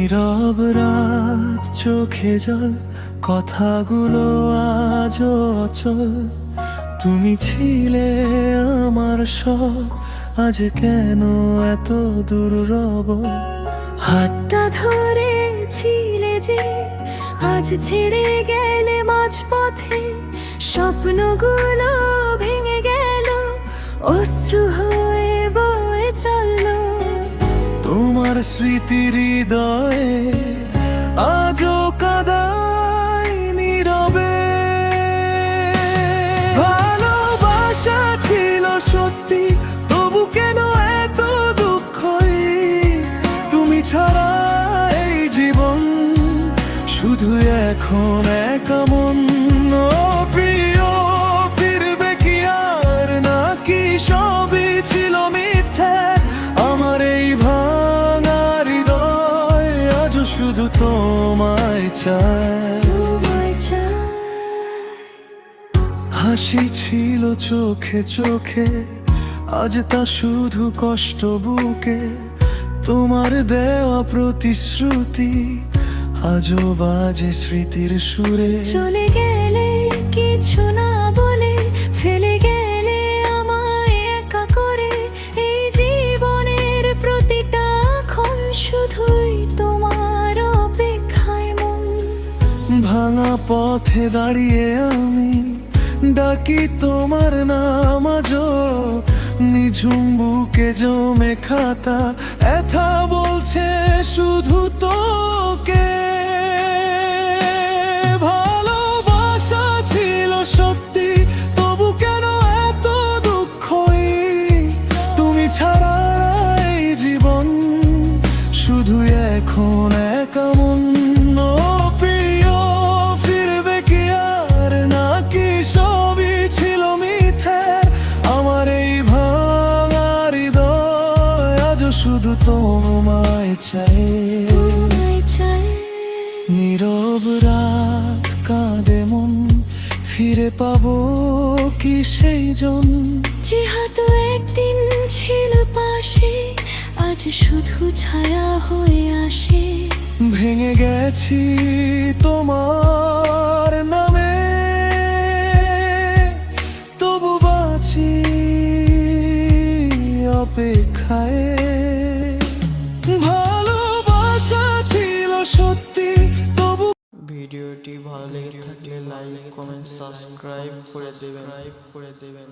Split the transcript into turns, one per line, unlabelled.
নীরব রাত, চোখে জল, কথাগুলো আজও অচল। তুমি ছিলে আমার সব, আজ কেন এত দূর রব?
হাতটা ধরে ছিলে যে, আজ ছেড়ে গেলে মাঝপথে। স্বপ্নগুলো ভেঙে গেল, অশ্রু হয়ে বয়ে চলল।
তোমার স্মৃতি হৃদয়ে আজও কাদাই নীরবে। ভালোবাসা ছিল সত্যি, তবু কেন এত দুঃখই? তুমি ছাড়া এই জীবন শুধু এখন একা মন। ও প্রিয়, ফিরবে কি আর, নাকি সবই ছিল মিথ্যে? আমার এই ভাঙা হৃদয় আজও শুধু তোমায় চায়। হাসি ছিল চোখে চোখে, আজ তা শুধু কষ্ট বুকে। তোমার দেওয়া প্রতিশ্রুতি আজও বাজে স্মৃতির সুরে।
চলে গেলে কিছু না বলে, ফেলে গেলে আমায় একা করে। এই জীবনের প্রতিটা ক্ষণ শুধুই তোমার অপেক্ষায় মন।
ভাঙা পথে দাঁড়িয়ে আমি ডাকি তোমার নাম আজও। নিঝুম বুকে জমে খাতা এথা বলছে শুধু তোকে। ভালোবাসা ছিল সত্যি, তবু কেন এত দুঃখই? তুমি ছাড়া এই জীবন শুধু এখন একা মন। ও প্রিয়, ফিরবে কি আর, নাকি সবই ছিল মিথ্যে? আমার এই ভাঙা হৃদয় আজও শুধু তোমায় চাই। নীরব রাত কাঁদে মন, ফিরে পাবো কি সেই জন?
যে হয়তো একদিন ছিল পাশে, আজ শুধু ছায়া হয়ে আসে।
ভেঙে গেছি তোমার নামে, তবু বাঁচি অপেক্ষায়। ভালোবাসা ছিল সত্যি, তবু।
ভিডিওটি ভালো লেগে থাকলে লাইক, কমেন্ট, সাবস্ক্রাইব করে দেবেন।